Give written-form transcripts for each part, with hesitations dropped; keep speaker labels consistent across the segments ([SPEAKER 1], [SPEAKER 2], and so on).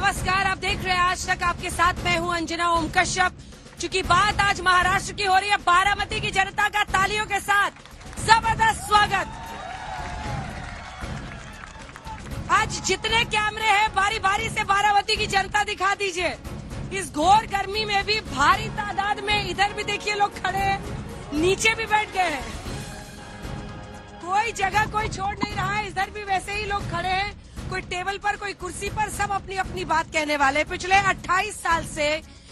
[SPEAKER 1] नमस्कार, आप देख रहे हैं आज तक। आपके साथ मैं हूं अंजना ओम कश्यप। चूंकि बात आज महाराष्ट्र की हो रही है, बारामती की जनता का तालियों के साथ जबरदस्त स्वागत। आज जितने कैमरे हैं बारी बारी से बारामती की जनता दिखा दीजिए। इस घोर गर्मी में भी भारी तादाद में इधर भी देखिए लोग खड़े हैं, नीचे भी बैठ गए हैं। कोई जगह कोई छोड़ नहीं रहा है। इधर भी वैसे ही लोग खड़े हैं, कोई टेबल पर कोई कुर्सी पर, सब अपनी अपनी बात कहने वाले। पिछले 28 साल से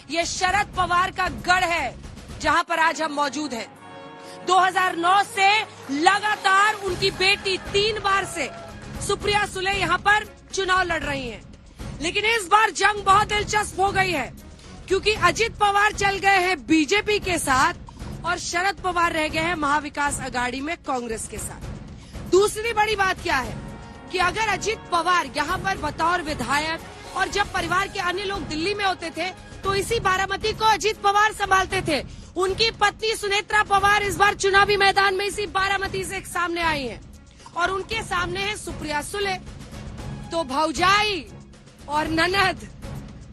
[SPEAKER 1] ये शरद पवार का गढ़ है जहां पर आज हम मौजूद हैं। 2009 से लगातार उनकी बेटी 3 बार से सुप्रिया सुले यहां पर चुनाव लड़ रही हैं। लेकिन इस बार जंग बहुत दिलचस्प हो गई है, क्योंकि अजित पवार चल गए हैं बीजेपी के साथ और शरद पवार रह गए हैं महाविकास अघाड़ी में कांग्रेस के साथ। दूसरी बड़ी बात क्या है कि अगर अजित पवार यहाँ पर बतौर विधायक और जब परिवार के अन्य लोग दिल्ली में होते थे तो इसी बारामती को अजित पवार संभालते थे। उनकी पत्नी सुनेत्रा पवार इस बार चुनावी मैदान में इसी बारामती से सामने आई हैं और उनके सामने है सुप्रिया सुले। तो भौजाई और ननद,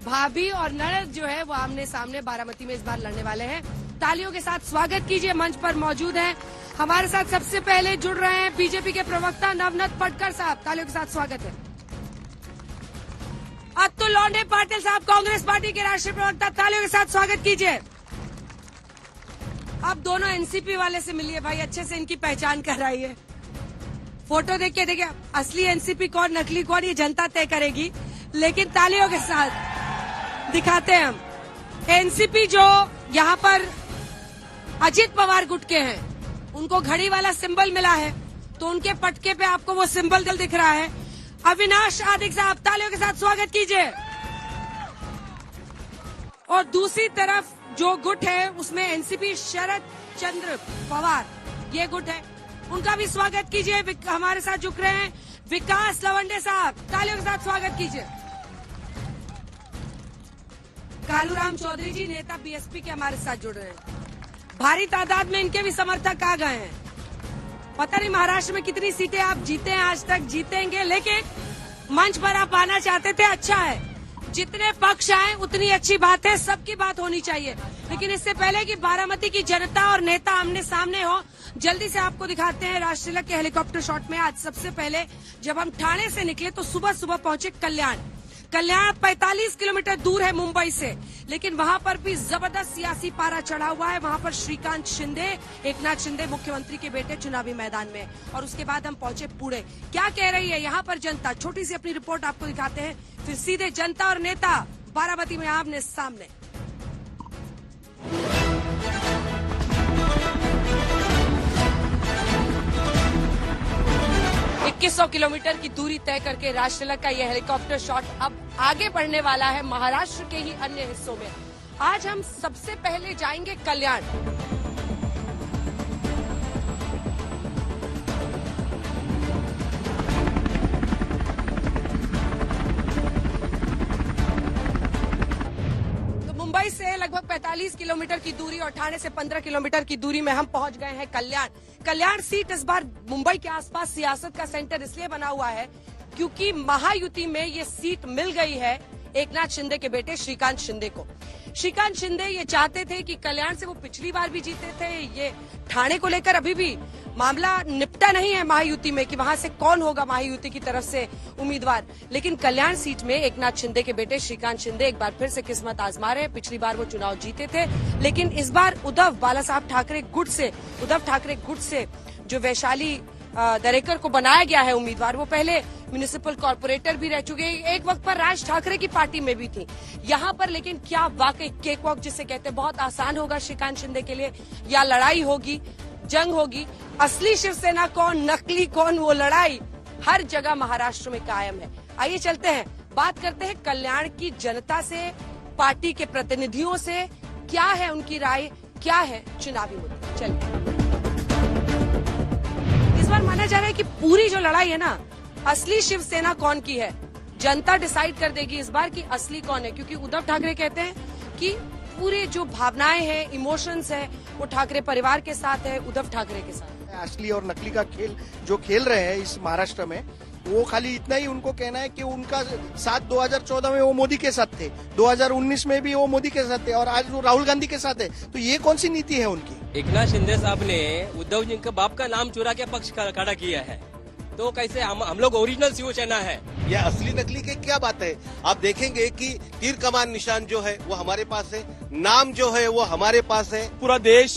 [SPEAKER 1] भाभी और ननद जो है वो आमने सामने बारामती में इस बार लड़ने वाले हैं। तालियों के साथ स्वागत कीजिए। मंच पर मौजूद हैं हमारे साथ सबसे पहले जुड़ रहे हैं बीजेपी के प्रवक्ता नवनत पटकर साहब, तालियों के साथ स्वागत है। अतुल लौंडे पाटिल साहब, कांग्रेस पार्टी के राष्ट्रीय प्रवक्ता, तालियों के साथ स्वागत कीजिए। अब दोनों एनसीपी वाले से मिलिए भाई, अच्छे से इनकी पहचान कराइए। फोटो देखिए असली एनसीपी कौन नकली कौन ये जनता तय करेगी, लेकिन तालियों के साथ दिखाते हैं हम। एनसीपी जो यहाँ पर अजित पवार गुट के हैं, उनको घड़ी वाला सिंबल मिला है तो उनके पटके पे आपको वो सिंबल दिख रहा है। अविनाश आदिक साहब, तालियों के साथ स्वागत कीजिए। और दूसरी तरफ जो गुट है उसमें एनसीपी शरद चंद्र पवार ये गुट है, उनका भी स्वागत कीजिए। हमारे साथ जुड़ रहे हैं विकास लवंडे साहब, तालियों के साथ स्वागत कीजिए। कालूराम चौधरी जी, नेता बीएसपी के, हमारे साथ जुड़ रहे हैं। भारी तादाद में इनके भी समर्थक आ गए हैं। पता नहीं महाराष्ट्र में कितनी सीटें आप जीते हैं, आज तक जीतेंगे, लेकिन मंच पर आप आना चाहते थे, अच्छा है। जितने पक्ष आए उतनी अच्छी बात है, सबकी बात होनी चाहिए। लेकिन इससे पहले कि बारामती की जनता और नेता आमने सामने हो, जल्दी से आपको दिखाते हैं राष्ट्रीय के हेलीकॉप्टर शॉट में। आज सबसे पहले जब हम ठाणे से निकले तो सुबह सुबह पहुंचे कल्याण 45 किलोमीटर दूर है मुंबई से, लेकिन वहां पर भी जबरदस्त सियासी पारा चढ़ा हुआ है। वहां पर श्रीकांत शिंदे, एकनाथ शिंदे मुख्यमंत्री के बेटे चुनावी मैदान में। और उसके बाद हम पहुंचे पुणे। क्या कह रही है यहाँ पर जनता, छोटी सी अपनी रिपोर्ट आपको दिखाते हैं, फिर सीधे जनता और नेता बारामती में आमने सामने। 2100 किलोमीटर की दूरी तय करके राष्ट्रीय का यह हेलीकॉप्टर शॉट अब आगे बढ़ने वाला है महाराष्ट्र के ही अन्य हिस्सों में। आज हम सबसे पहले जाएंगे कल्याण। तो मुंबई से लगभग 45 किलोमीटर की दूरी और ठाणे से 15 किलोमीटर की दूरी में हम पहुंच गए हैं कल्याण। कल्याण सीट इस बार मुंबई के आसपास सियासत का सेंटर इसलिए बना हुआ है क्योंकि महायुति में ये सीट मिल गई है एकनाथ शिंदे के बेटे श्रीकांत शिंदे को। श्रीकांत शिंदे ये चाहते थे कि कल्याण से वो पिछली बार भी जीते थे। ये ठाणे को लेकर अभी भी मामला निपटा नहीं है महायुति में कि वहां से कौन होगा महायुति की तरफ से उम्मीदवार, लेकिन कल्याण सीट में एकनाथ शिंदे के बेटे श्रीकांत शिंदे एक बार फिर से किस्मत आजमा रहे हैं। पिछली बार वो चुनाव जीते थे, लेकिन इस बार उद्धव ठाकरे गुट से जो वैशाली दरेकर को बनाया गया है उम्मीदवार, वो पहले म्युनिसिपल कॉर्पोरेटर भी रह चुके हैं, एक वक्त पर राज ठाकरे की पार्टी में भी थी। यहाँ पर लेकिन क्या वाकई केक वॉक जिसे कहते हैं बहुत आसान होगा श्रीकांत शिंदे के लिए, या लड़ाई होगी, जंग होगी? असली शिवसेना कौन, नकली कौन, वो लड़ाई हर जगह महाराष्ट्र में कायम है। आइए चलते हैं, बात करते हैं कल्याण की जनता से, पार्टी के प्रतिनिधियों से, क्या है उनकी राय, क्या है चुनावी मुद्दे। चलिए, इस बार माना जा रहा है कि पूरी जो लड़ाई है ना, असली शिवसेना कौन की है, जनता डिसाइड कर देगी इस बार कि असली कौन है। क्योंकि उद्धव ठाकरे कहते हैं कि पूरे जो भावनाएं हैं, इमोशंस है, वो ठाकरे परिवार के साथ है, उद्धव ठाकरे के साथ।
[SPEAKER 2] असली और नकली का खेल जो खेल रहे हैं इस महाराष्ट्र में, वो खाली इतना ही उनको कहना है कि उनका साथ 2014 में वो मोदी के साथ थे, 2019 में भी वो मोदी के साथ थे और आज वो राहुल गांधी के साथ है। तो ये कौन सी नीति है उनकी?
[SPEAKER 3] एकनाथ शिंदे साहब ने उद्धव जी के बाप का नाम चुरा के पक्ष खड़ा किया है, तो कैसे हम लोग ओरिजिनल शिवसेना है।
[SPEAKER 4] यह असली नकली की क्या बात है? आप देखेंगे कि तीर कमान निशान जो है वो हमारे पास है, नाम जो है वो हमारे पास है।
[SPEAKER 5] पूरा देश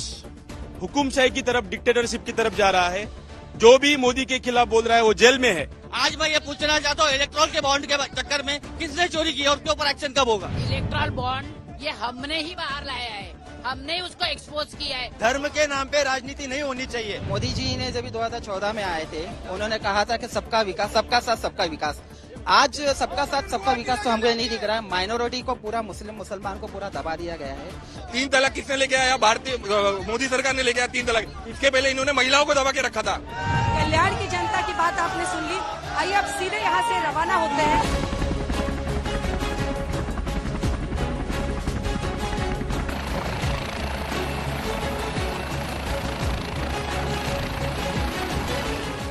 [SPEAKER 5] हुकुमशाही की तरफ, डिक्टेटरशिप की तरफ जा रहा है। जो भी मोदी के खिलाफ बोल रहा है वो जेल में है।
[SPEAKER 6] आज मैं ये पूछना चाहता हूँ, इलेक्ट्रॉल के बॉन्ड के चक्कर में किसने चोरी किया, उसके ऊपर एक्शन कब होगा?
[SPEAKER 7] इलेक्ट्रल बॉन्ड ये हमने ही बाहर लाया है, हमने उसको एक्सपोज किया है।
[SPEAKER 6] धर्म के नाम पे राजनीति नहीं होनी चाहिए।
[SPEAKER 8] मोदी जी ने जब 2014 में आए थे, उन्होंने कहा था कि सबका विकास, सबका साथ सबका विकास। आज सबका साथ सबका विकास तो हमको नहीं दिख रहा है। माइनॉरिटी को पूरा, मुसलमान को पूरा दबा दिया गया है।
[SPEAKER 5] 3 तलाक किसने लेके आया? भारतीय मोदी सरकार ने लेके आया 3 तलाक। इसके पहले इन्होंने महिलाओं को दबा के रखा था।
[SPEAKER 1] कल्याण की जनता की बात आपने सुन ली। आइए अब सीधे यहाँ से रवाना होते हैं।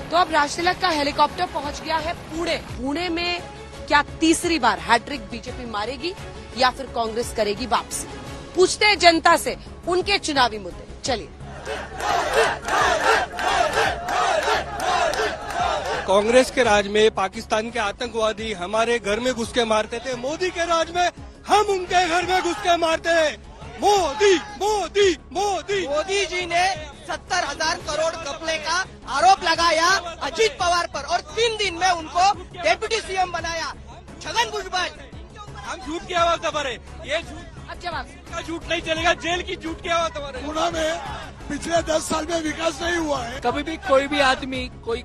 [SPEAKER 1] तो अब राष्ट्रतिलक का हेलीकॉप्टर पहुंच गया है पुणे। पुणे में क्या तीसरी बार हैट्रिक बीजेपी मारेगी या फिर कांग्रेस करेगी वापसी? पूछते हैं जनता से उनके चुनावी मुद्दे। चलिए।
[SPEAKER 5] कांग्रेस के राज में पाकिस्तान के आतंकवादी हमारे घर में घुस के मारते थे, मोदी के राज में हम उनके घर में घुस के मारते हैं। मोदी मोदी मोदी।
[SPEAKER 6] मोदी जी ने 70,000 करोड़ घपले का आरोप लगाया अजीत पवार पर और 3 दिन में उनको डेप्यूटी सीएम बनाया। छगन भुजबल,
[SPEAKER 5] हम झूठ की आवाज दबा रहे, ये झूठ
[SPEAKER 1] अब जवाब
[SPEAKER 5] का झूठ नहीं चलेगा, जेल की झूठ की आवाज दबा रहे।
[SPEAKER 9] पुणे में पिछले 10 साल में विकास नहीं हुआ है।
[SPEAKER 10] कभी भी कोई भी आदमी, कोई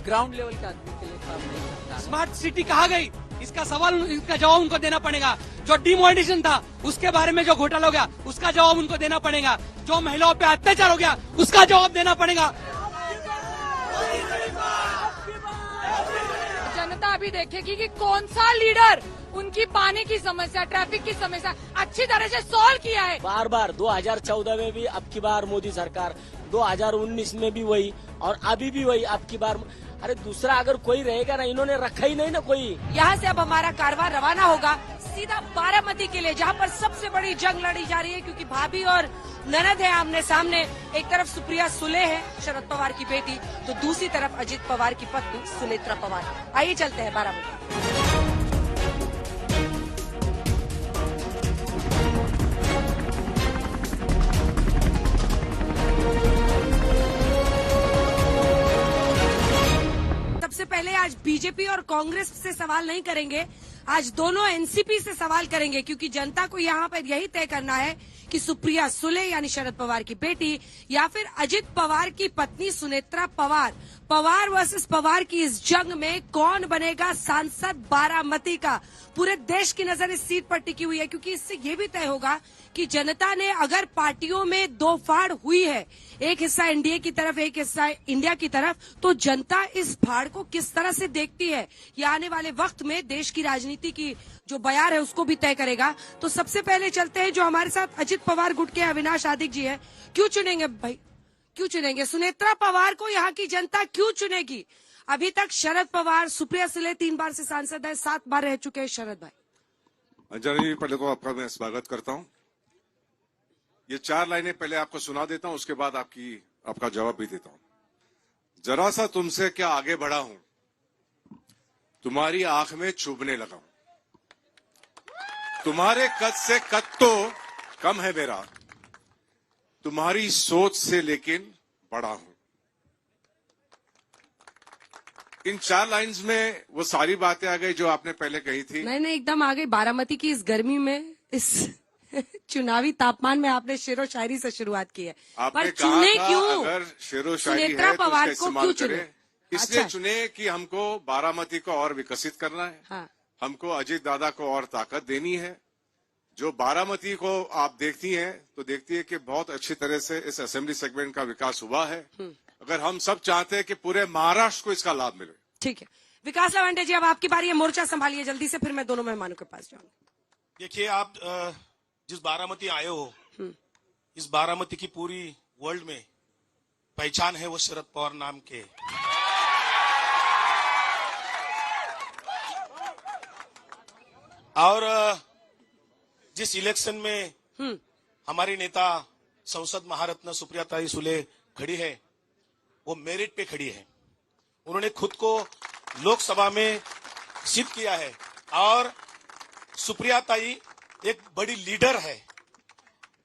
[SPEAKER 10] ग्राउंड लेवल के आदमी के लिए काम नहीं करता।
[SPEAKER 6] स्मार्ट सिटी कहाँ गई? इसका सवाल, इसका जवाब उनको देना पड़ेगा। जो डिमोनेटाइजेशन था उसके बारे में जो घोटाला हो गया उसका जवाब उनको देना पड़ेगा। जो महिलाओं पे अत्याचार हो गया उसका जवाब देना पड़ेगा।
[SPEAKER 7] जनता अभी देखेगी कि कौन सा लीडर उनकी पानी की समस्या, ट्रैफिक की समस्या अच्छी तरह से सॉल्व किया है।
[SPEAKER 3] बार बार 2014 में भी, अब की बार मोदी सरकार, 2019 में भी वही और अभी भी वही, अब की बार। अरे दूसरा अगर कोई रहेगा ना, इन्होंने रखा ही नहीं ना कोई।
[SPEAKER 1] यहाँ से अब हमारा कारवां रवाना होगा सीधा बारामती के लिए, जहाँ पर सबसे बड़ी जंग लड़ी जा रही है, क्योंकि भाभी और ननद है आमने सामने। एक तरफ सुप्रिया सुले है, शरद पवार की बेटी, तो दूसरी तरफ अजित पवार की पत्नी सुनेत्रा पवार। आइए चलते हैं बारामती। सबसे पहले आज बीजेपी और कांग्रेस से सवाल नहीं करेंगे, आज दोनों एनसीपी से सवाल करेंगे, क्योंकि जनता को यहाँ पर यही तय करना है कि सुप्रिया सुले यानी शरद पवार की बेटी या फिर अजित पवार की पत्नी सुनेत्रा पवार, पवार वर्सेस पवार की इस जंग में कौन बनेगा सांसद बारामती का। पूरे देश की नजर इस सीट पर टिकी हुई है, क्योंकि इससे ये भी तय होगा कि जनता ने, अगर पार्टियों में दो फाड़ हुई है, एक हिस्सा एनडीए की तरफ, एक हिस्सा इंडिया की तरफ, तो जनता इस फाड़ को किस तरह से देखती है, ये आने वाले वक्त में देश की राजनीति की जो बयार है उसको भी तय करेगा। तो सबसे पहले चलते हैं, जो हमारे साथ अजित पवार गुट के अविनाश आदिक जी है। क्यों चुनेंगे भाई, क्यों चुनेंगे सुनेत्रा पवार को? यहाँ की जनता क्यों चुनेगी? अभी तक शरद पवार, सुप्रिया सुले 3 बार से सांसद है, 7 बार रह चुके हैं शरद भाई।
[SPEAKER 11] अंजना जी, पहले तो आपका मैं स्वागत करता हूं। ये 4 लाइनें पहले आपको सुना देता हूं, उसके बाद आपका जवाब भी देता हूं। जरा सा तुमसे क्या आगे बढ़ा हूं, तुम्हारी आंख में चुभने लगा हूं। तुम्हारे कद से कद तो कम है मेरा, तुम्हारी सोच से लेकिन बड़ा हूं। इन 4 लाइन्स में वो सारी बातें आ गई जो आपने पहले कही थी।
[SPEAKER 1] नहीं, एकदम आ गई। बारामती की इस गर्मी में, इस चुनावी तापमान में आपने शेरो शायरी से शुरुआत की है। पर चुने क्यों?
[SPEAKER 11] अगर शेरो शायरी
[SPEAKER 1] सुनेत्रा
[SPEAKER 11] है तो
[SPEAKER 1] पवार
[SPEAKER 11] उसका
[SPEAKER 1] को क्यों
[SPEAKER 11] इस्तेमाल
[SPEAKER 1] चुने?
[SPEAKER 11] करें। इसलिए
[SPEAKER 1] अच्छा।
[SPEAKER 11] चुने कि हमको बारामती को और विकसित करना है।
[SPEAKER 1] हाँ।
[SPEAKER 11] हमको अजीत दादा को और ताकत देनी है। जो बारामती को आप देखती हैं तो देखती है कि बहुत अच्छी तरह से इस असेंबली सेगमेंट का विकास हुआ है। अगर हम सब चाहते हैं कि पूरे महाराष्ट्र को इसका लाभ मिले।
[SPEAKER 1] ठीक है, विकास लवांडे जी, अब आपकी बारी है। मोर्चा संभालिए जल्दी से, फिर मैं दोनों मेहमानों के पास जाऊंगी।
[SPEAKER 9] देखिए, आप जिस बारामती आए हो, इस बारामती की पूरी वर्ल्ड में पहचान है वो शरद पवार नाम के। और जिस इलेक्शन में हमारी नेता संसद महारत्न सुप्रियाताई सुले खड़ी है, वो मेरिट पे खड़ी है। उन्होंने खुद को लोकसभा में सिद्ध किया है और सुप्रियाताई एक बड़ी लीडर है।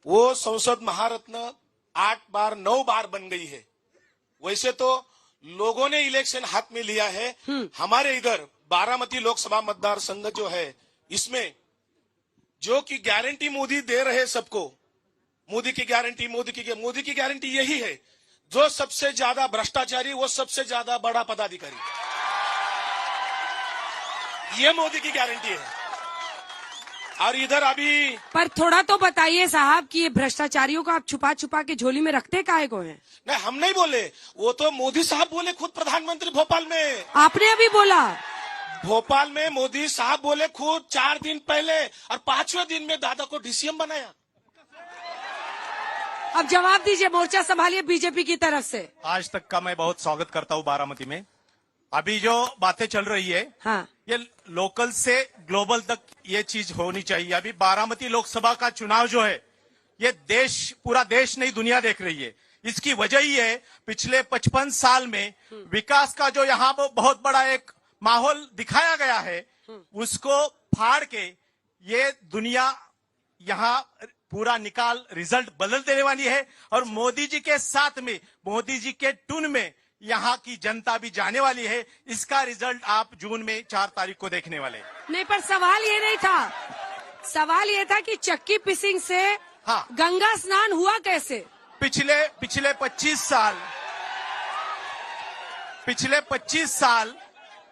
[SPEAKER 9] वो संसद महारत्न 8 बार 9 बार बन गई है। वैसे तो लोगों ने इलेक्शन हाथ में लिया है। हमारे इधर बारामती लोकसभा मतदार संघ जो है, इसमें जो की गारंटी मोदी दे रहे सबको, मोदी की गारंटी यही है, जो सबसे ज्यादा भ्रष्टाचारी वो सबसे ज्यादा बड़ा पदाधिकारी, ये मोदी की गारंटी है। और इधर अभी
[SPEAKER 1] पर थोड़ा तो बताइए साहब कि ये भ्रष्टाचारियों को आप छुपा छुपा के झोली में रखते काहे को हैं?
[SPEAKER 9] नहीं, हम नहीं बोले, वो तो मोदी साहब बोले खुद, प्रधानमंत्री भोपाल में।
[SPEAKER 1] आपने अभी बोला
[SPEAKER 9] भोपाल में मोदी साहब बोले खुद 4 दिन पहले, और 5वें दिन में दादा को डीसीएम बनाया।
[SPEAKER 1] अब जवाब दीजिए, मोर्चा संभालिए बीजेपी की तरफ से।
[SPEAKER 12] आज तक का मैं बहुत स्वागत करता हूँ बारामती में। अभी जो बातें चल रही है,
[SPEAKER 1] हाँ,
[SPEAKER 12] ये लोकल से ग्लोबल तक ये चीज होनी चाहिए। अभी बारामती लोकसभा का चुनाव जो है, ये पूरा देश नहीं दुनिया देख रही है। इसकी वजह ही है, पिछले 55 साल में विकास का जो यहाँ बहुत बड़ा एक माहौल दिखाया गया है, उसको फाड़ के ये दुनिया यहाँ पूरा रिजल्ट बदल देने वाली है। और मोदी जी के साथ में, मोदी जी के टून में यहाँ की जनता भी जाने वाली है। इसका रिजल्ट आप जून में 4 तारीख को देखने वाले।
[SPEAKER 1] नहीं, पर सवाल ये नहीं था, सवाल ये था कि चक्की पिसिंग से
[SPEAKER 12] हाँ,
[SPEAKER 1] गंगा स्नान हुआ कैसे?
[SPEAKER 12] पिछले 25 साल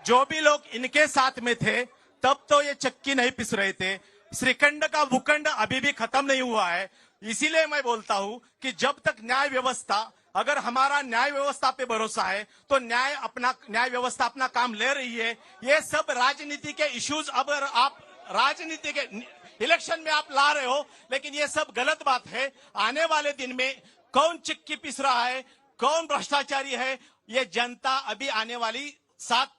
[SPEAKER 12] जो भी लोग इनके साथ में थे, तब तो ये चक्की नहीं पिस रहे थे। श्रीखंड का भूखंड अभी भी खत्म नहीं हुआ है। इसीलिए मैं बोलता हूं कि जब तक न्याय व्यवस्था, अगर हमारा न्याय व्यवस्था पे भरोसा है तो न्याय व्यवस्था अपना काम ले रही है। ये सब राजनीति के इश्यूज, अगर आप राजनीति के इलेक्शन में आप ला रहे हो, लेकिन ये सब गलत बात है। आने वाले दिन में कौन चिक्की पिस रहा है, कौन भ्रष्टाचारी है, ये जनता अभी आने वाली 7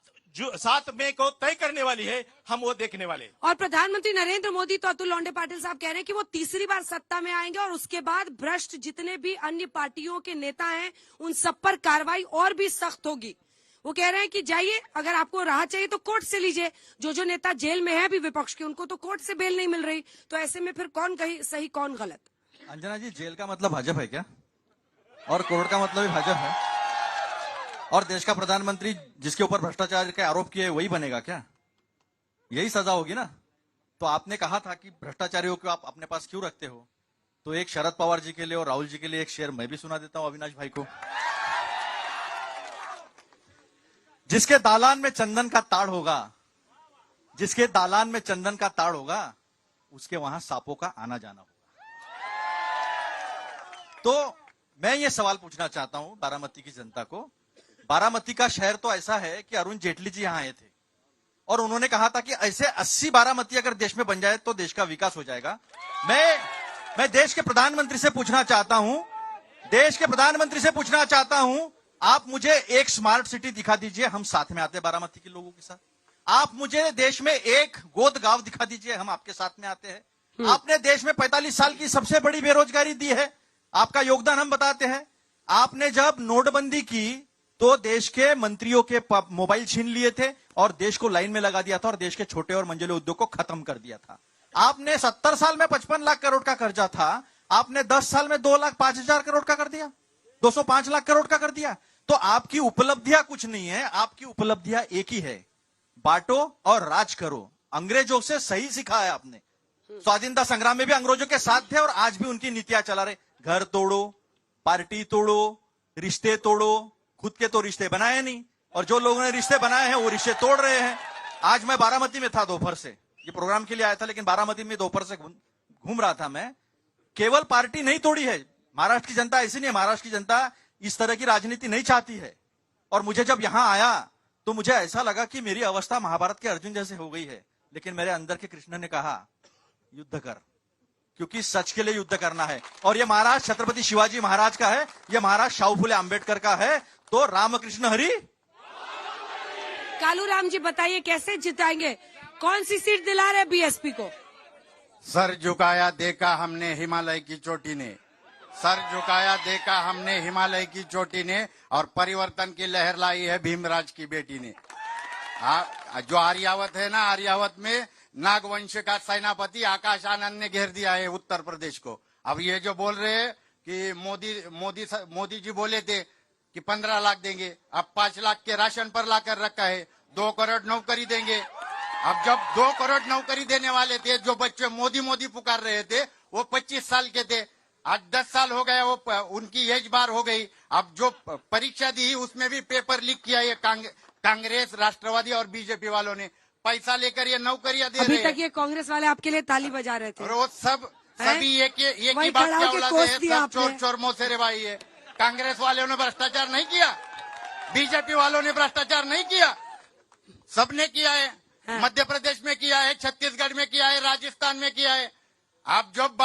[SPEAKER 12] मई को तय करने वाली है। हम वो देखने वाले।
[SPEAKER 1] और प्रधानमंत्री नरेंद्र मोदी तो अतुल लौंडे पाटिल साहब कह रहे हैं कि वो तीसरी बार सत्ता में आएंगे और उसके बाद भ्रष्ट जितने भी अन्य पार्टियों के नेता हैं, उन सब पर कार्रवाई और भी सख्त होगी। वो कह रहे हैं कि जाइए, अगर आपको राहत चाहिए तो कोर्ट से लीजिए। जो नेता जेल में है अभी विपक्ष के, उनको तो कोर्ट से बेल नहीं मिल रही, तो ऐसे में फिर कौन सही कौन गलत?
[SPEAKER 13] अंजना जी, जेल का मतलब भाजपा है क्या? और कोर्ट का मतलब भी भाजपा है? और देश का प्रधानमंत्री जिसके ऊपर भ्रष्टाचार के आरोप किए वही बनेगा क्या? यही सजा होगी ना। तो आपने कहा था कि भ्रष्टाचारियों को आप अपने पास क्यों रखते हो, तो एक शरद पवार जी के लिए और राहुल जी के लिए एक शेर मैं भी सुना देता हूं अविनाश भाई को। जिसके दालान में चंदन का ताड़ होगा, जिसके दालान में चंदन का ताड़ होगा, उसके वहां सांपों का आना जाना होगा। तो मैं ये सवाल पूछना चाहता हूं बारामती की जनता को। बारामती का शहर तो ऐसा है कि अरुण जेटली जी यहां आए थे और उन्होंने कहा था कि ऐसे 80 बारामती अगर देश में बन जाए तो देश का विकास हो जाएगा। मैं देश के प्रधानमंत्री से पूछना चाहता हूं, आप मुझे एक स्मार्ट सिटी दिखा दीजिए, हम साथ में आते हैं बारामती के लोगों के साथ। आप मुझे देश में एक गोद गांव दिखा दीजिए, हम आपके साथ में आते हैं। आपने देश में 45 साल की सबसे बड़ी बेरोजगारी दी है, आपका योगदान हम बताते हैं। आपने जब नोटबंदी की तो देश के मंत्रियों के मोबाइल छीन लिए थे और देश को लाइन में लगा दिया था और देश के छोटे और मंझले उद्योग को खत्म कर दिया था। आपने 70 साल में 55 लाख करोड़ का कर्जा था, आपने 10 साल में 2,05,000 करोड़ का कर दिया, 205 लाख करोड़ का कर दिया। तो आपकी उपलब्धियां कुछ नहीं है, आपकी उपलब्धियां एक ही है, बांटो और राज करो। अंग्रेजों से सही सिखा है आपने। स्वाधीनता संग्राम में भी अंग्रेजों के साथ थे और आज भी उनकी नीतियां चला रहे। घर तोड़ो, पार्टी तोड़ो, रिश्ते तोड़ो। खुद के तो रिश्ते बनाए नहीं, और जो लोगों ने रिश्ते बनाए हैं वो रिश्ते तोड़ रहे हैं। आज मैं बारामती में था दोपहर से, ये प्रोग्राम के लिए आया था, लेकिन बारामती में दोपहर से घूम रहा था मैं। केवल पार्टी नहीं तोड़ी है महाराष्ट्र की जनता, ऐसी नहीं है। महाराष्ट्र की जनता इस तरह की राजनीति नहीं चाहती है। और मुझे जब यहां आया तो मुझे ऐसा लगा कि मेरी अवस्था महाभारत के अर्जुन जैसे हो गई है, लेकिन मेरे अंदर के कृष्ण ने कहा युद्ध कर, क्योंकि सच के लिए युद्ध करना है। और ये महाराज छत्रपति शिवाजी महाराज का है, ये महाराज शाहू फुले आंबेडकर का है। तो रामकृष्ण हरि।
[SPEAKER 1] कालू राम जी बताइए कैसे जिताएंगे? कौन सी सीट दिला रहे बीएसपी को?
[SPEAKER 14] सर झुकाया देखा हमने हिमालय की चोटी ने, सर झुकाया देखा हमने हिमालय की चोटी ने, और परिवर्तन की लहर लाई है भीमराज की बेटी ने। जो आर्यावत है ना, आर्यावत में नागवंश का सेनापति आकाश आनंद ने घेर दिया है उत्तर प्रदेश को। अब ये जो बोल रहे हैं कि मोदी जी बोले थे कि 15 लाख देंगे, अब 5 लाख के राशन पर लाकर रखा है, 2 करोड़ नौकरी देंगे। अब जब 2 करोड़ नौकरी देने वाले थे, जो बच्चे मोदी पुकार रहे थे वो 25 साल के थे, आज 10 साल हो गए, वो उनकी एज बार हो गई। अब जो परीक्षा दी उसमें भी पेपर लीक किया ये कांग्रेस, राष्ट्रवादी और बीजेपी वालों ने, पैसा लेकर ये नौकरियां दे रहे हैं।
[SPEAKER 1] अभी तक ये कांग्रेस वाले आपके लिए ताली बजा रहे थे।
[SPEAKER 14] और वो सभी एक ही बात की औलाद है, सब चोर चोर मोसेरे भाई है। कांग्रेस वालों ने भ्रष्टाचार नहीं किया, बीजेपी वालों ने भ्रष्टाचार नहीं किया, सबने किया है। मध्य प्रदेश में किया है, छत्तीसगढ़ में किया है, राजस्थान में किया है। अब जब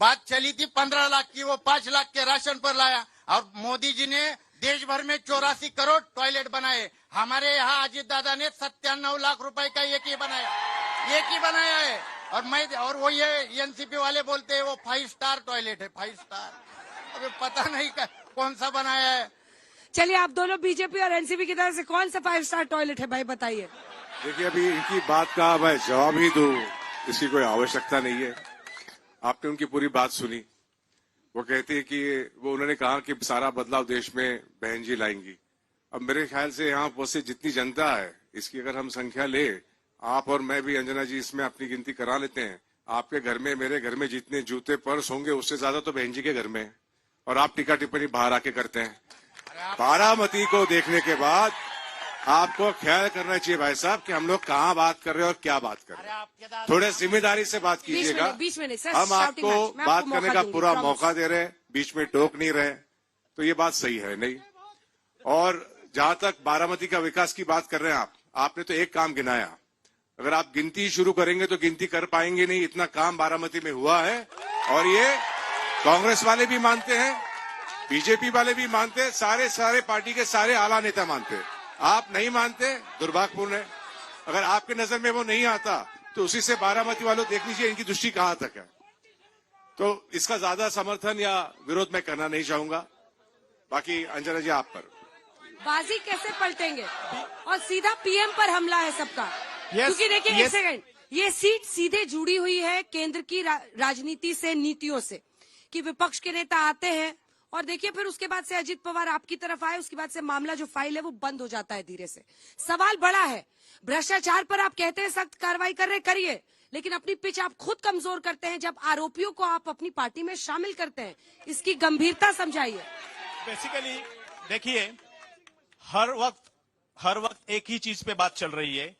[SPEAKER 14] बात चली थी 15 लाख की, वो 5 लाख के राशन पर लाया। और मोदी जी ने देश भर में 84 करोड़ टॉयलेट बनाए। हमारे यहाँ अजीत दादा ने 97 लाख रुपए का एक ही बनाया है। और वो ये एनसीपी वाले बोलते हैं वो 5 स्टार टॉयलेट है, 5 स्टार। अभी पता नहीं कौन सा बनाया है।
[SPEAKER 1] चलिए, आप दोनों बीजेपी और एनसीपी की तरफ से कौन सा 5 स्टार टॉयलेट है भाई, बताइए।
[SPEAKER 11] देखिए, अभी इनकी बात का मैं जवाब ही दूं, इसकी कोई आवश्यकता नहीं है। आपने उनकी पूरी बात सुनी। वो कहते हैं कि उन्होंने कहा कि सारा बदलाव देश में बहन जी लाएंगी। अब मेरे ख्याल से यहाँ से जितनी जनता है, इसकी अगर हम संख्या ले, आप और मैं भी, अंजना जी, इसमें अपनी गिनती करा लेते हैं। आपके घर में, मेरे घर में जितने जूते पर्स होंगे उससे ज्यादा तो बहन जी के घर में है। और आप टीका टिप्पणी बाहर आके करते हैं। बारामती को देखने के बाद आपको ख्याल करना चाहिए भाई साहब कि हम लोग कहाँ बात कर रहे हैं और क्या बात कर रहे हैं। थोड़े जिम्मेदारी से बात कीजिएगा। हम आपको बात करने का पूरा मौका दे रहे हैं, बीच में टोक नहीं रहे, तो ये बात सही है नहीं। और जहां तक बारामती का विकास की बात कर रहे हैं आपने तो एक काम गिनाया। अगर आप गिनती शुरू करेंगे तो गिनती कर पाएंगे नहीं, इतना काम बारामती में हुआ है। और ये कांग्रेस वाले भी मानते हैं, बीजेपी वाले भी मानते हैं, सारे पार्टी के सारे आला नेता मानते हैं। आप नहीं मानते, दुर्भाग्यपूर्ण है। अगर आपके नजर में वो नहीं आता तो उसी से बारामती वालों देख लीजिए इनकी दृष्टि कहां तक है। तो इसका ज्यादा समर्थन या विरोध मैं करना नहीं चाहूंगा। बाकी अंजना जी, आप पर
[SPEAKER 1] बाजी कैसे पलटेंगे और सीधा पीएम पर हमला है सबका। क्योंकि देखिए, एक सेकंड, ये सीट सीधे जुड़ी हुई है केंद्र की राजनीति से, नीतियों से, कि विपक्ष के नेता आते हैं और देखिए फिर उसके बाद से अजीत पवार आपकी तरफ आए, उसके बाद से मामला जो फाइल है वो बंद हो जाता है धीरे से। सवाल बड़ा है, भ्रष्टाचार पर आप कहते हैं सख्त कार्रवाई कर रहे, करिए, लेकिन अपनी पिच आप खुद कमजोर करते हैं जब आरोपियों को आप अपनी पार्टी में शामिल करते हैं। इसकी गंभीरता समझाइए।
[SPEAKER 12] बेसिकली देखिए, हर वक्त एक ही चीज पे बात चल रही है।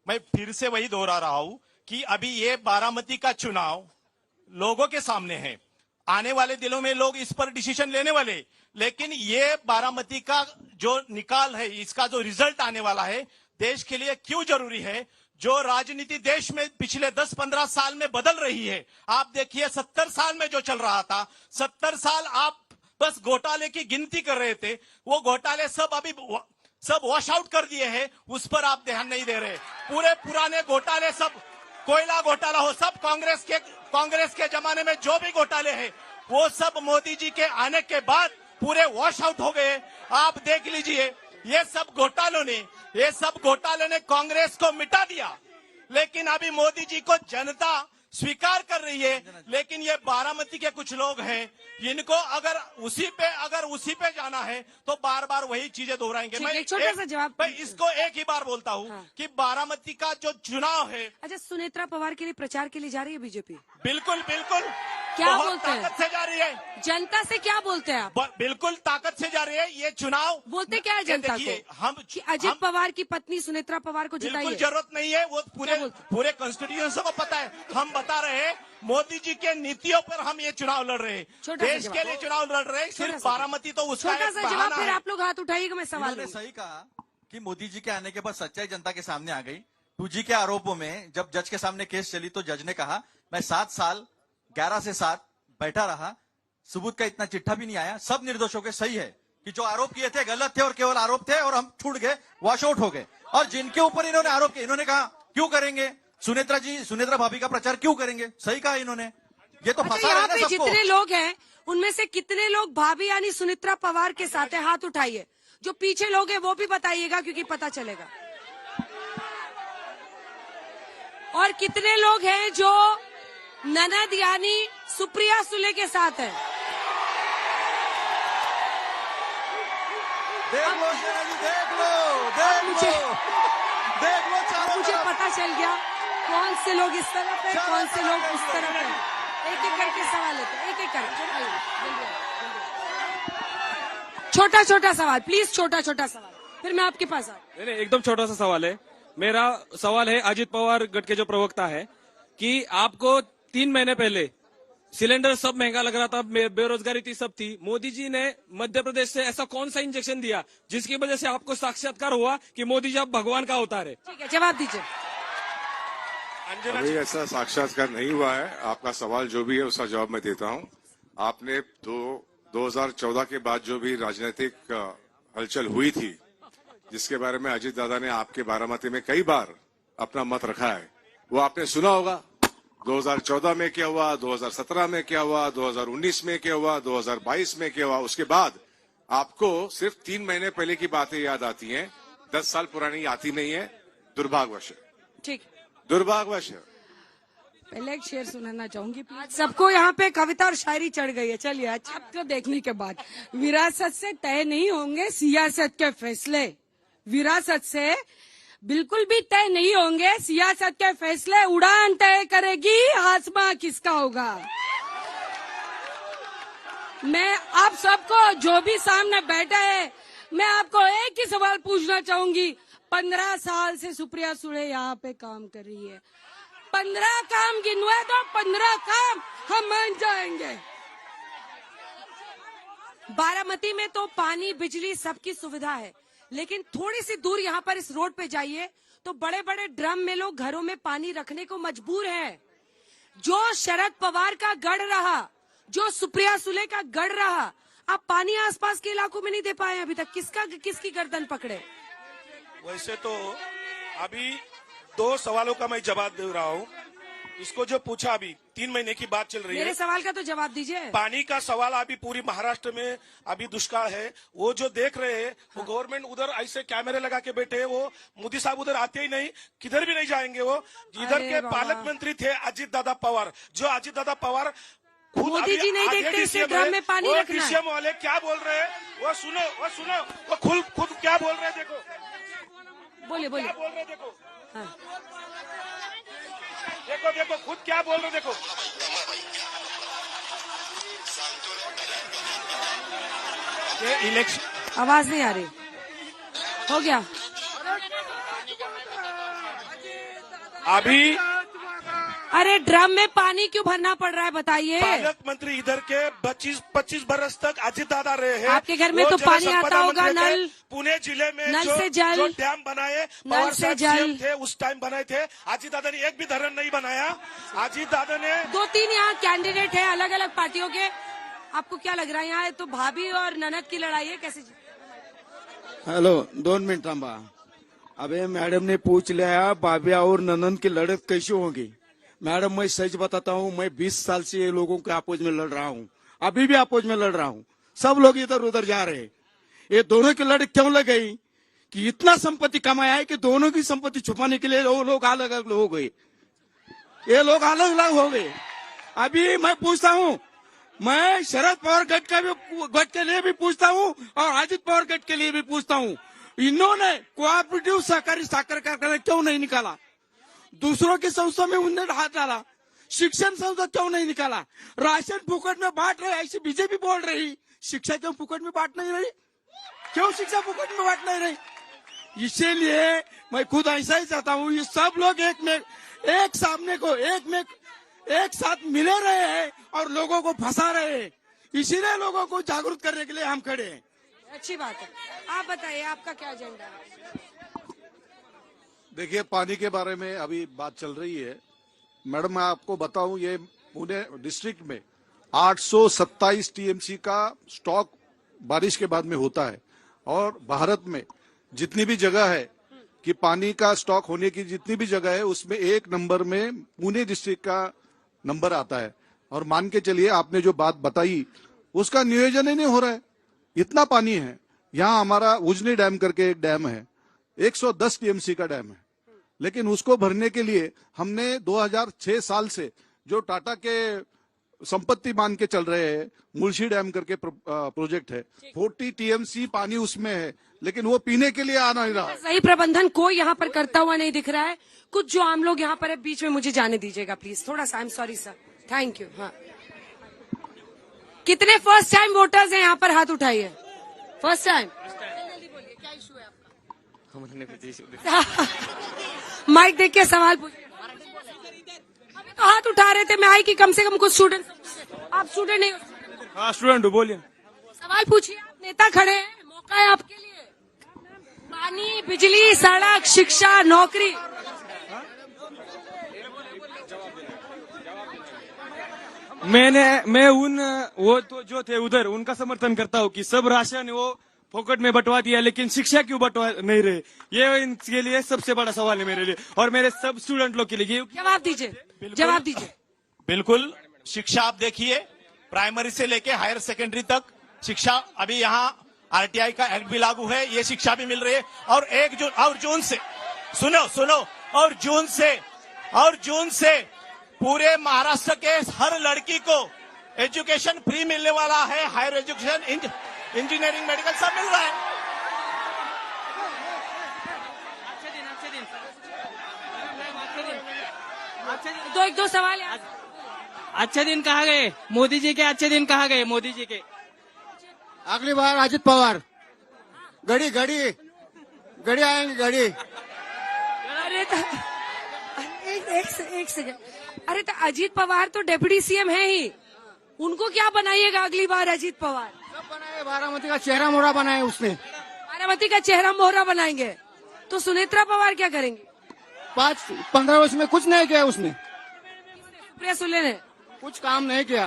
[SPEAKER 12] मैं फिर से वही दोहरा रहा हूं कि अभी ये बारामती का चुनाव लोगों के सामने है। आने वाले दिनों में लोग इस पर डिसीजन लेने वाले, लेकिन ये बारामती का जो निकाल है, इसका जो रिजल्ट आने वाला है, देश के लिए क्यों जरूरी है। जो राजनीति देश में पिछले 10-15 साल में बदल रही है, आप देखिए 70 साल में जो चल रहा था, 70 साल आप बस घोटाले की गिनती कर रहे थे, वो घोटाले सब वॉश आउट कर दिए हैं, उस पर आप ध्यान नहीं दे रहे। पूरे पुराने घोटाले, सब कोयला घोटाला हो, सब कांग्रेस के जमाने में जो भी घोटाले हैं, वो सब मोदी जी के आने के बाद पूरे वॉश आउट हो गए। आप देख लीजिए, ये सब घोटालों ने कांग्रेस को मिटा दिया। लेकिन अभी मोदी जी को जनता स्वीकार कर रही है। लेकिन ये बारामती के कुछ लोग हैं, इनको अगर उसी पे जाना है तो बार बार वही चीजें दोहराएंगे। मैं
[SPEAKER 1] एक छोटा सा जवाब,
[SPEAKER 12] मैं इसको एक ही बार बोलता हूँ कि बारामती का जो चुनाव है।
[SPEAKER 1] अच्छा, सुनेत्रा पवार के लिए प्रचार के लिए जा रही है बीजेपी?
[SPEAKER 12] बिल्कुल
[SPEAKER 1] क्या बोलते हैं?
[SPEAKER 12] ताकत से जा रही है।
[SPEAKER 1] जनता से क्या बोलते हैं आप?
[SPEAKER 12] बिल्कुल ताकत से जा रही है। ये चुनाव
[SPEAKER 1] बोलते क्या है जनता को? हम अजित पवार की पत्नी सुनेत्रा पवार को जिताइए।
[SPEAKER 12] बिल्कुल जरूरत नहीं है, वो पूरे कॉन्स्टिट्यूएंसी को पता है। हम बता रहे हैं, मोदी जी के नीतियों पर हम ये चुनाव लड़ रहे हैं, देश के लिए चुनाव लड़ रहे हैं। सिर्फ बारामती तो उसका
[SPEAKER 1] छोटा सा जवाब, फिर आप लोग हाथ उठाइएगा, मैं सवाल
[SPEAKER 13] सही कहा कि मोदी जी के आने के बाद सच्चाई जनता के सामने आ गई। 2G के आरोपों में जब जज के सामने केस चली तो जज ने कहा मैं 7 साल 11 से 7 बैठा रहा, सबूत का इतना चिट्ठा भी नहीं आया, सब निर्दोषों के। सही है कि जो आरोप किए थे गलत थे और केवल आरोप थे और हम छूट गए, वॉश आउट हो गए। और जिनके ऊपर इन्होंने आरोप किए, इन्होंने कहा क्यों करेंगे? सुनेत्रा भाभी का प्रचार क्यों करेंगे? सही कहा इन्होंने, ये तो
[SPEAKER 1] अच्छा,
[SPEAKER 13] फंसा
[SPEAKER 1] यहाँ
[SPEAKER 13] रहे
[SPEAKER 1] पे
[SPEAKER 13] ना सबको।
[SPEAKER 1] जितने लोग हैं उनमें से कितने लोग भाभी यानी सुनेत्रा पवार के साथ है? हाथ उठाइए। जो पीछे लोग हैं वो भी बताइएगा, क्योंकि पता चलेगा। और कितने लोग हैं जो ननद यानी सुप्रिया सुले के साथ है?
[SPEAKER 13] देख लो शेरा जी, देख लो
[SPEAKER 1] मुझे पता चल गया कौन से लोग इस तरफ है, कौन से लोग उस तरफ है। एक एक करके सवाल लेते हैं, एक एक करके। छोटा छोटा सवाल प्लीज, छोटा छोटा सवाल, फिर मैं आपके पास आऊँ।
[SPEAKER 15] नहीं, एकदम छोटा सा सवाल है। मेरा सवाल है अजित पवार गट के जो प्रवक्ता है कि आपको 3 महीने पहले सिलेंडर सब महंगा लग रहा था, बेरोजगारी थी, सब थी। मोदी जी ने मध्य प्रदेश से ऐसा कौन सा इंजेक्शन दिया जिसकी वजह से आपको साक्षात्कार हुआ कि मोदी जी आप भगवान का अवतार है?
[SPEAKER 1] ठीक है, जवाब दीजिए।
[SPEAKER 11] अभी ऐसा साक्षात्कार नहीं हुआ है। आपका सवाल जो भी है उसका जवाब मैं देता हूं। आपने 2014 के बाद जो भी राजनीतिक हलचल हुई थी, जिसके बारे में अजित दादा ने आपके बारामती में कई बार अपना मत रखा है, वो आपने सुना होगा। 2014 में क्या हुआ, 2017 में क्या हुआ, 2019 में क्या हुआ, 2022 में क्या हुआ। उसके बाद आपको सिर्फ 3 महीने पहले की बातें याद आती हैं, 10 साल पुरानी आती नहीं है। दुर्भाग्यवश,
[SPEAKER 1] ठीक,
[SPEAKER 11] दुर्भाग्यवश।
[SPEAKER 1] पहले एक शेर सुनाना चाहूंगी। आज सबको यहाँ पे कविता और शायरी चढ़ गई है। चलिए, अच्छा आपको देखने के बाद विरासत से तय नहीं होंगे सियासत के फैसले। विरासत से बिल्कुल भी तय नहीं होंगे सियासत के फैसले। उड़ान तय करेगी आसमां किसका होगा। मैं आप सबको जो भी सामने बैठा है, मैं आपको एक ही सवाल पूछना चाहूंगी। 15 साल से सुप्रिया सुले यहाँ पे काम कर रही है। 15 काम गिनवाए तो 15 काम हम मान जाएंगे। बारामती में तो पानी, बिजली, सबकी सुविधा है, लेकिन थोड़ी सी दूर यहाँ पर इस रोड पे जाइए तो बड़े बड़े ड्रम में लोग घरों में पानी रखने को मजबूर हैं। जो शरद पवार का गढ़ रहा, जो सुप्रिया सुले का गढ़ रहा, आप पानी आसपास के इलाकों में नहीं दे पाए अभी तक। किसकी गर्दन पकड़े?
[SPEAKER 9] वैसे तो अभी 2 सवालों का मैं जवाब दे रहा हूँ। इसको जो पूछा अभी 3 महीने की बात चल रही है,
[SPEAKER 1] मेरे सवाल का तो जवाब दीजिए।
[SPEAKER 9] पानी का सवाल अभी पूरी महाराष्ट्र में अभी दुष्काल है। वो जो देख रहे हैं, वो गवर्नमेंट उधर ऐसे कैमरे लगा के बैठे हैं। वो मोदी साहब उधर आते ही नहीं, किधर भी नहीं जाएंगे। वो इधर के पालक मंत्री थे अजित दादा पवार, जो अजित दादा पवार खुद
[SPEAKER 1] मोदी जी नहीं देखते इसे ड्रम में पानी रखना।
[SPEAKER 9] डीसीएम वाले क्या बोल रहे हैं वो सुनो, वो खुद क्या बोल रहे हैं देखो।
[SPEAKER 1] बोलिए
[SPEAKER 9] क्या बोल रहे हैं देखो।
[SPEAKER 1] हाँ।
[SPEAKER 9] देखो खुद क्या बोल रहे हैं देखो। ये इलेक्शन,
[SPEAKER 1] आवाज नहीं आ रही, हो गया
[SPEAKER 9] अभी।
[SPEAKER 1] अरे ड्रम में पानी क्यों भरना पड़ रहा है बताइए।
[SPEAKER 9] पालक मंत्री इधर के 25 बरस तक अजित दादा रहे हैं।
[SPEAKER 1] आपके घर में तो पानी आता होगा, नल,
[SPEAKER 9] पुणे जिले में
[SPEAKER 1] नल
[SPEAKER 9] जो,
[SPEAKER 1] से जल,
[SPEAKER 9] जो डैम बनाए,
[SPEAKER 1] नल से जल
[SPEAKER 9] थे उस टाइम बनाए थे। अजित दादा ने एक भी धरण नहीं बनाया। अजित दादा ने
[SPEAKER 1] 2-3 यहाँ कैंडिडेट है अलग अलग पार्टियों के। आपको क्या लग रहा है यहाँ तो भाभी और ननद की लड़ाई है, कैसे?
[SPEAKER 16] हेलो, 2 मिनट थांबा। अबे मैडम ने पूछ लिया भाभी और ननद की लड़त कैसे होगी। मैडम मैं सच बताता हूँ, मैं 20 साल से ये लोगों के आपस में लड़ रहा हूँ, अभी भी आपस में लड़ रहा हूँ। सब लोग इधर उधर जा रहे हैं। ये दोनों की लड़त क्यों लग गई कि इतना संपत्ति कमाया है कि दोनों की संपत्ति छुपाने के लिए वो लोग अलग अलग हो गए। ये लोग अलग अलग हो गए। अभी मैं पूछता हूँ, मैं शरद पवार गट के लिए भी पूछता हूँ और अजित पवार गट के लिए भी पूछता हूँ, इन्होंने कोऑपरेटिव सहकारी साकर कारखाना क्यों नहीं निकाला? दूसरों की संस्था में उन्होंने हाथ डाला। शिक्षण संस्था क्यों नहीं निकाला? राशन फुकट में बांट रहे, ऐसी बीजेपी बोल रही। शिक्षा क्यों फुकट में बांट नहीं रही? क्यों शिक्षा फुकट में बांट नहीं रही? इसीलिए मैं खुद ऐसा ही चाहता हूँ, ये सब लोग एक सामने को एक साथ मिले रहे हैं और लोगों को फंसा रहे हैं। इसीलिए लोगों को जागरूक करने के लिए हम खड़े हैं।
[SPEAKER 1] अच्छी बात है। आप बताइए, आपका क्या एजेंडा है?
[SPEAKER 17] देखिए, पानी के बारे में अभी बात चल रही है। मैडम मैं आपको बताऊं, ये पुणे डिस्ट्रिक्ट में 827 टीएमसी का स्टॉक बारिश के बाद में होता है और भारत में जितनी भी जगह है कि पानी का स्टॉक होने की जितनी भी जगह है उसमें 1 नंबर में पुणे डिस्ट्रिक्ट का नंबर आता है। और मान के चलिए आपने जो बात बताई उसका नियोजन ही नहीं हो रहा है। इतना पानी है। यहाँ हमारा उजनी डैम करके एक डैम है, 110 टीएमसी का डैम है, लेकिन उसको भरने के लिए हमने 2006 साल से जो टाटा के संपत्ति मान के चल रहे हैं, मुलशी डैम करके प्रोजेक्ट है, 40 टीएमसी पानी उसमें है, लेकिन वो पीने के लिए आ नहीं रहा।
[SPEAKER 1] सही प्रबंधन कोई यहाँ पर करता हुआ नहीं दिख रहा है। कुछ जो आम लोग यहाँ पर है, बीच में मुझे जाने दीजिएगा प्लीज, थोड़ा सा। I am sorry sir, thank you. हाँ, कितने फर्स्ट टाइम वोटर्स हैं यहाँ पर? हाथ उठाइए। First time. माइक देख के सवाल पूछिए। अभी तो हाथ उठा रहे थे, मैं आई कि कम से कम कुछ स्टूडेंट। आप स्टूडेंट नहीं हो?
[SPEAKER 15] हाँ स्टूडेंट हूँ, बोलिए।
[SPEAKER 1] सवाल पूछिए। आप नेता खड़े हैं, मौका है आपके लिए। पानी, बिजली, सड़क, शिक्षा, नौकरी।
[SPEAKER 15] मैं वो तो जो थे उधर उनका समर्थन करता हूँ कि सब राशन वो फोकट में बंटवा दिया, लेकिन शिक्षा क्यों बंटवा नहीं रहे, ये इनके लिए सबसे बड़ा सवाल है मेरे लिए और मेरे सब स्टूडेंट लोग के लिए।
[SPEAKER 1] जवाब दीजिए, जवाब दीजिए।
[SPEAKER 12] बिल्कुल, शिक्षा आप देखिए, प्राइमरी से लेके हायर सेकेंडरी तक शिक्षा। अभी यहाँ आरटीआई का एक्ट भी लागू है, ये शिक्षा भी मिल रही है। और 1 जून और जून से सुनो और जून से पूरे महाराष्ट्र के हर लड़की को एजुकेशन फ्री मिलने वाला है। हायर एजुकेशन, इंजीनियरिंग, मेडिकल सब मिल रहा है।
[SPEAKER 1] दो सवाल।
[SPEAKER 10] अच्छे दिन कहाँ गए मोदी जी के? अच्छे दिन कहाँ गए मोदी जी के?
[SPEAKER 16] अगली बार अजित पवार घड़ी आएंगे, घड़ी।
[SPEAKER 1] अरे एक सेकंड। अरे तो अजीत पवार तो डेप्यूटी सीएम है ही, उनको क्या बनाइएगा अगली बार? अजीत पवार
[SPEAKER 16] सब बनाए, बारामती का चेहरा मोहरा बनाए उसने।
[SPEAKER 1] बारामती का चेहरा मोहरा बनाएंगे तो सुनेत्रा पवार क्या करेंगे?
[SPEAKER 16] 5-15 वर्ष में कुछ नहीं किया उसने।
[SPEAKER 1] सुप्रिया सुले ने
[SPEAKER 16] कुछ काम नहीं किया।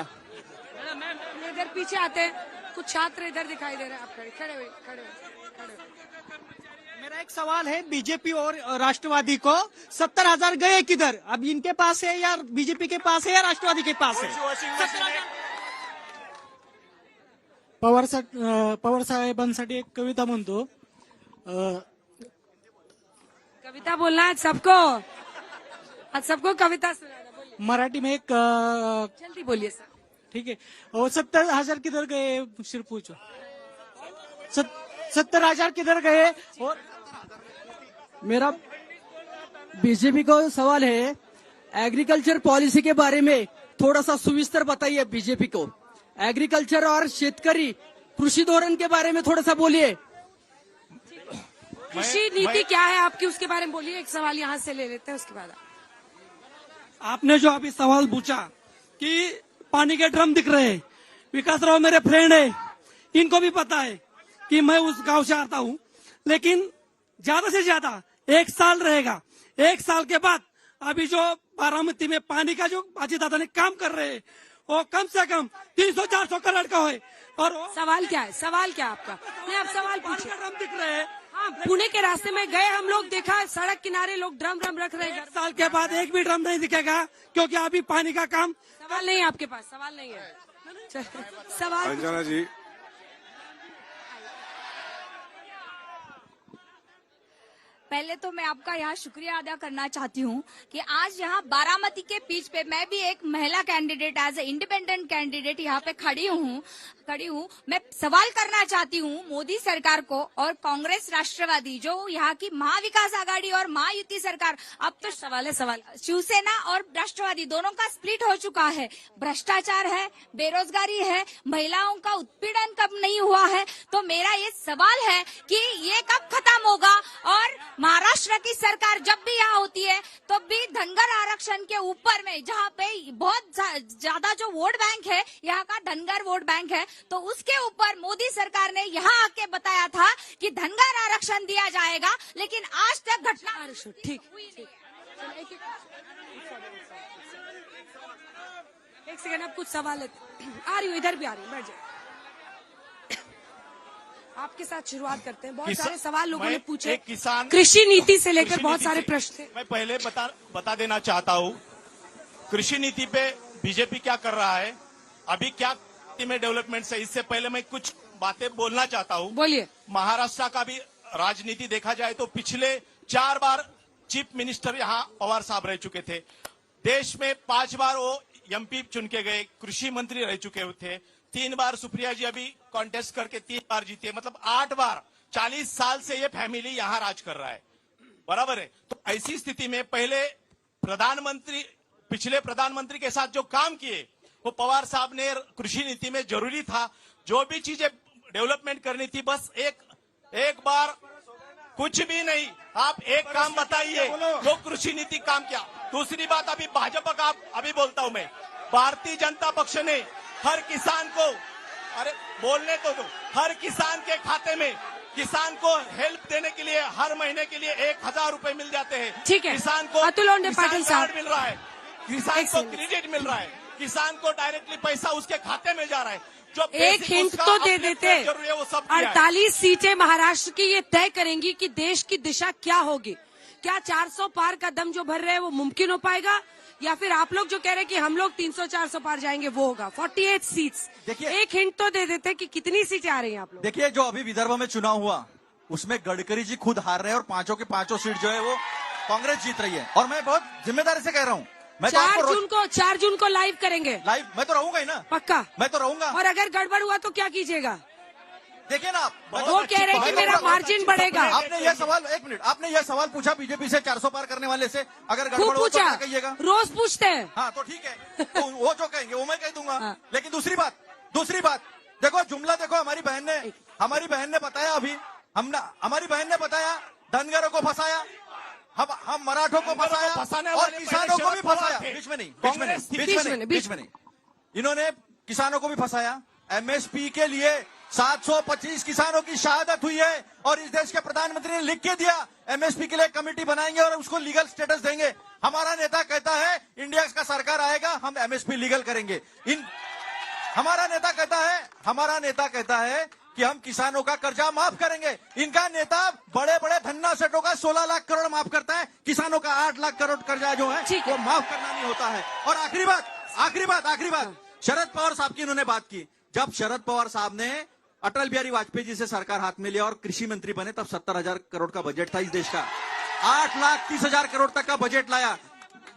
[SPEAKER 1] इधर पीछे आते हैं, कुछ छात्र इधर दिखाई दे रहे हैं। आप खड़े हुए।
[SPEAKER 6] मेरा एक सवाल है, बीजेपी और राष्ट्रवादी को 70,000 गए किधर? अब इनके पास है या बीजेपी के पास है या राष्ट्रवादी के पास है?
[SPEAKER 18] पवार साहेबांसाठी एक कविता म्हणतो।
[SPEAKER 1] कविता बोलना है आज सबको कविता सुनाना।
[SPEAKER 18] मराठी में एक
[SPEAKER 1] जल्दी बोलिए सर।
[SPEAKER 18] ठीक है। और 70,000 किधर गए? सिर्फ पूछो 70,000 किधर गए? और
[SPEAKER 19] मेरा बीजेपी को सवाल है, एग्रीकल्चर पॉलिसी के बारे में थोड़ा सा सुविस्तर बताइए बीजेपी को। एग्रीकल्चर और शेतकरी कृषि धोरण के बारे में थोड़ा सा बोलिए।
[SPEAKER 1] कृषि नीति क्या है आपकी, उसके बारे में बोलिए। एक सवाल यहाँ से ले लेते हैं, उसके बाद
[SPEAKER 6] आपने जो अभी सवाल पूछा कि पानी के ड्रम दिख रहे हैं, विकास राव मेरे फ्रेंड है, इनको भी पता है कि मैं उस गांव से आता हूं, लेकिन ज्यादा से ज्यादा 1 साल रहेगा। 1 साल के बाद अभी जो बारामती में पानी का जो अजीत दादा ने काम कर रहे हैं वो कम से कम 300-400 करोड़ का है। और
[SPEAKER 1] सवाल क्या है? सवाल क्या आपका? नहीं, आप सवाल पूछिए।
[SPEAKER 6] ड्रम दिख रहे हैं।
[SPEAKER 1] हाँ, पुणे के रास्ते में गए हम लोग, देखा सड़क किनारे लोग ड्रम रख रहे हैं।
[SPEAKER 6] 1 साल के बाद एक भी ड्रम नहीं दिखेगा, क्योंकि अभी पानी का काम।
[SPEAKER 1] सवाल नहीं है आपके पास? सवाल नहीं है। सवाल
[SPEAKER 11] अंजना जी,
[SPEAKER 20] पहले तो मैं आपका यहाँ शुक्रिया अदा करना चाहती हूँ कि आज यहाँ बारामती के पिच पे मैं भी एक महिला candidate, as a independent candidate यहाँ पे खड़ी हूँ। मैं सवाल करना चाहती हूँ मोदी सरकार को और कांग्रेस राष्ट्रवादी, जो यहाँ की महाविकास आघाड़ी और महायुति सरकार, अब तो सवाल शिवसेना और राष्ट्रवादी दोनों का स्प्लिट हो चुका है। भ्रष्टाचार है, बेरोजगारी है, महिलाओं का उत्पीड़न कब नहीं हुआ है। तो मेरा ये सवाल है कि ये कब खत्म होगा? और महाराष्ट्र की सरकार जब भी यहाँ होती है तो भी धनगर आरक्षण के ऊपर में, जहाँ पे बहुत ज्यादा जो वोट बैंक है यहाँ का धनगर वोट बैंक है, तो उसके ऊपर मोदी सरकार ने यहाँ आके बताया था कि धनगर आरक्षण दिया जाएगा, लेकिन आज तक घटना
[SPEAKER 1] ठीक। एक सेकंड, अब कुछ सवाल आ रही हूँ, इधर भी आ रही हूँ, बैठ जाओ। आपके साथ शुरुआत करते हैं। बहुत
[SPEAKER 12] किसान-
[SPEAKER 1] सारे सवाल लोगों ने
[SPEAKER 12] मैं
[SPEAKER 1] पूछे,
[SPEAKER 12] एक किसान
[SPEAKER 1] कृषि नीति से लेकर
[SPEAKER 12] कृषि
[SPEAKER 1] बहुत
[SPEAKER 12] नीति
[SPEAKER 1] सारे
[SPEAKER 12] से-
[SPEAKER 1] प्रश्न थे।
[SPEAKER 12] मैं पहले बता देना चाहता हूँ, कृषि नीति पे बीजेपी क्या कर रहा है, अभी क्या में डेवलपमेंट है, इससे पहले मैं कुछ बातें बोलना चाहता हूँ।
[SPEAKER 1] बोलिए।
[SPEAKER 12] महाराष्ट्र का भी राजनीति देखा जाए तो पिछले 4 बार चीफ मिनिस्टर यहाँ पवार साहब रह चुके थे। देश में 5 बार वो एमपी चुन के गए, कृषि मंत्री रह चुके थे। 3 बार सुप्रिया जी अभी कॉन्टेस्ट करके 3 बार जीते, मतलब 8 बार। 40 साल से ये फैमिली यहाँ राज कर रहा है, बराबर है। तो ऐसी स्थिति में पिछले प्रधानमंत्री के साथ जो काम किए वो पवार साहब ने कृषि नीति में जरूरी था। जो भी चीजें डेवलपमेंट करनी थी, बस एक बार कुछ भी नहीं, आप एक काम बताइए जो कृषि नीति काम किया। दूसरी बात, अभी भाजपा का अभी बोलता हूं मैं, भारतीय जनता पक्ष ने हर किसान को, अरे बोलने तो दो, हर किसान के खाते में किसान को हेल्प देने के लिए हर महीने के लिए 1000 रुपए मिल जाते हैं।
[SPEAKER 1] ठीक है,
[SPEAKER 12] किसान को
[SPEAKER 1] अतुल ओंडे
[SPEAKER 12] किसान
[SPEAKER 1] पाटिल साहब
[SPEAKER 12] कार्ड मिल रहा है, किसान को क्रेडिट मिल रहा है, किसान को डायरेक्टली पैसा उसके खाते में जा रहा है। जो
[SPEAKER 1] एक
[SPEAKER 12] basic
[SPEAKER 1] हिंट
[SPEAKER 12] उसका
[SPEAKER 1] तो दे
[SPEAKER 12] अपने
[SPEAKER 1] देते,
[SPEAKER 12] जरूरी है वो सब किया है।
[SPEAKER 1] 48 सीटें महाराष्ट्र की ये तय करेंगी कि देश की दिशा क्या होगी। क्या 400 पार का दम जो भर रहे हैं वो मुमकिन हो पाएगा, या फिर आप लोग जो कह रहे हैं कि हम लोग 300-400 पार जाएंगे वो होगा। 48 सीट्स,
[SPEAKER 13] देखिए,
[SPEAKER 1] एक हिंट तो दे देते कि कितनी सीटें आ रही हैं आप लोग।
[SPEAKER 13] देखिए, जो अभी विदर्भ में चुनाव हुआ उसमें गडकरी जी खुद हार रहे हैं और 5 की 5 सीट जो है वो कांग्रेस जीत रही है। और मैं बहुत जिम्मेदारी से कह रहा हूँ, मैं तो
[SPEAKER 1] 4 जून को लाइव करेंगे।
[SPEAKER 13] लाइव मैं तो रहूंगा ही ना,
[SPEAKER 1] पक्का
[SPEAKER 13] मैं तो रहूंगा।
[SPEAKER 1] और अगर गड़बड़ हुआ तो क्या कीजिएगा?
[SPEAKER 13] देखिए ना,
[SPEAKER 1] वो कह रहे हैं कि मेरा मार्जिन बढ़ेगा।
[SPEAKER 13] आपने यह सवाल, एक मिनट, आपने यह सवाल पूछा बीजेपी से 400 पार करने वाले से, अगर
[SPEAKER 1] खूब
[SPEAKER 13] गड़बड़ हो तो
[SPEAKER 1] पूछा,
[SPEAKER 13] क्या कहिएगा?
[SPEAKER 1] रोज पूछते हैं।
[SPEAKER 13] हाँ तो ठीक है, तो वो जो कहेंगे वो मैं कह दूंगा। लेकिन दूसरी बात देखो, जुमला देखो, हमारी बहन ने बताया, अभी हमारी बहन ने बताया, धनगरों को फंसाया, हम मराठों को फंसाया और किसानों को भी फंसाया। बीच में नहीं, इन्होंने किसानों को भी फंसाया। एमएसपी के लिए 725 किसानों की शहादत हुई है और इस देश के प्रधानमंत्री ने लिख के दिया एमएसपी के लिए कमेटी बनाएंगे और उसको लीगल स्टेटस देंगे। हमारा नेता कहता है इंडिया का सरकार आएगा हम एमएसपी लीगल करेंगे। हमारा नेता कहता है कि हम किसानों का कर्जा माफ करेंगे। इनका नेता बड़े बड़े धन्ना सेठों का 16 लाख करोड़ माफ करता है, किसानों का 8 लाख करोड़ कर्जा जो है वो माफ करना नहीं होता है। और आखिरी बात, शरद पवार साहब की इन्होंने बात की। जब शरद पवार साहब ने अटल बिहारी वाजपेयी जी से सरकार हाथ में लिया और कृषि मंत्री बने, तब 70,000 करोड़ का बजट था इस देश का। 8,30,000 करोड़ तक का बजट लाया।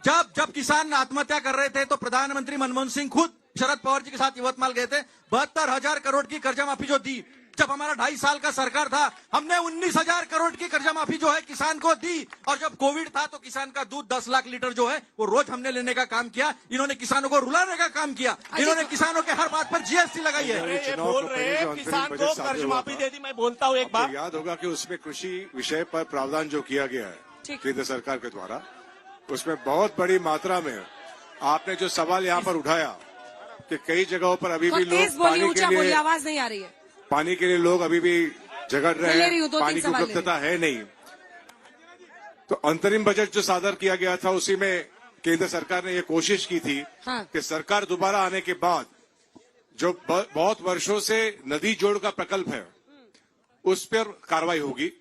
[SPEAKER 13] जब किसान आत्महत्या कर रहे थे तो प्रधानमंत्री मनमोहन सिंह खुद शरद पवार जी के साथ यवतमाल गए थे, 72,000 करोड़ की कर्जा माफी जो दी। जब हमारा 2.5 साल का सरकार था, हमने 19,000 करोड़ की कर्जा माफी जो है किसान को दी। और जब कोविड था तो किसान का दूध 10 लाख लीटर जो है वो रोज हमने लेने का काम किया। इन्होंने किसानों को रुलाने का काम किया। इन्होंने किसानों के हर बात पर जीएसटी लगाई है।
[SPEAKER 12] बोल रहे हैं किसान को कर्ज माफी दे दी। मैं बोलता हूँ एक बार,
[SPEAKER 11] याद होगा कि उसमें कृषि विषय पर प्रावधान जो किया गया है केंद्र सरकार के द्वारा, उसमें बहुत बड़ी मात्रा में आपने जो सवाल यहाँ पर उठाया कि कई जगहों पर अभी भी लोग
[SPEAKER 1] आवाज नहीं आ रही है,
[SPEAKER 11] पानी के लिए लोग अभी भी झगड़ रहे हैं, पानी की उपलब्धता है नहीं। तो अंतरिम बजट जो सादर किया गया था उसी में केंद्र सरकार ने ये कोशिश की थी कि सरकार दोबारा आने के बाद जो बहुत वर्षों से नदी जोड़ का प्रकल्प है उस पर कार्रवाई होगी।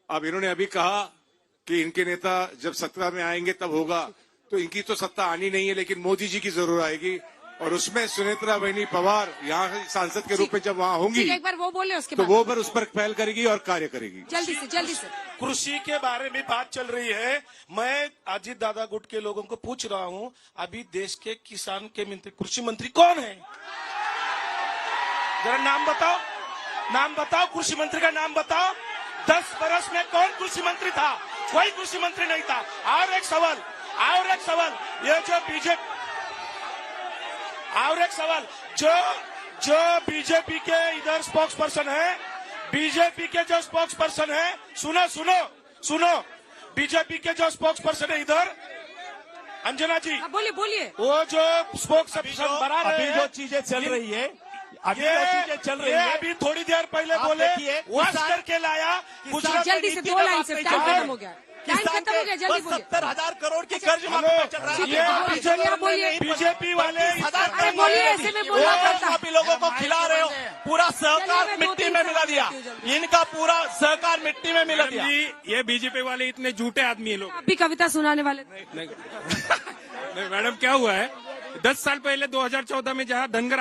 [SPEAKER 11] अब इन्होंने अभी कहा कि इनके नेता जब सत्ता में आएंगे तब होगा, तो इनकी तो सत्ता आनी नहीं है, लेकिन मोदी जी की जरूर आएगी। और उसमें सुनेत्रा बहनी पवार यहाँ सांसद के रूप में जब वहाँ होंगी
[SPEAKER 1] एक बार वो बोले उसके
[SPEAKER 11] तो वो पर उस पर पहल करेगी और कार्य करेगी।
[SPEAKER 1] जल्दी से
[SPEAKER 9] कृषि के बारे में बात चल रही है। मैं अजीत दादा गुट के लोगों को पूछ रहा हूँ, अभी देश के किसान के मंत्री कृषि मंत्री कौन है? जरा नाम बताओ, कृषि मंत्री का नाम बताओ। 10 बरस में कौन कृषि मंत्री था? कोई कृषि मंत्री नहीं था। और एक सवाल, ये जो बीजेपी, और एक सवाल, जो बीजेपी के इधर स्पोक्स पर्सन है, बीजेपी के जो स्पोक्स पर्सन है, सुनो, बीजेपी के जो स्पोक्स पर्सन है इधर, अंजना जी
[SPEAKER 1] बोलिए,
[SPEAKER 9] वो जो स्पोक्स पर्सन बना रहे
[SPEAKER 12] अभी
[SPEAKER 9] हैं,
[SPEAKER 12] जो चीजें चल रही है अभी जो चीजें चल रही है
[SPEAKER 9] अभी थोड़ी देर पहले
[SPEAKER 12] आप
[SPEAKER 9] बोले
[SPEAKER 12] देखिए,
[SPEAKER 9] वाश
[SPEAKER 12] किसान-
[SPEAKER 9] करके लाया गुजरात
[SPEAKER 1] जल्दी से 2 लाइन से टाइम खत्म हो गया टाइम खत्म हो गया जल्दी बोलिए
[SPEAKER 12] 70,000 करोड़ की कर्ज माफी पे चल रहा
[SPEAKER 1] ठीक है, चलिए, आप बोलिए।
[SPEAKER 9] बीजेपी वाले
[SPEAKER 1] अरे बोलिए, ऐसे में बोलना पड़ता है।
[SPEAKER 12] आप लोगों को खिला रहे हो पूरा सहकार
[SPEAKER 1] चलिए, मैं
[SPEAKER 12] मिट्टी
[SPEAKER 1] 2-3
[SPEAKER 12] में मिला दिया इनका पूरा सहकार मिट्टी में मिला दिया
[SPEAKER 15] ये बीजेपी वाले इतने झूठे आदमी है लोग।
[SPEAKER 1] आप भी कविता सुनाने वाले
[SPEAKER 15] नहीं मैडम क्या हुआ है 10 साल पहले 2014 में जहाँ धनगर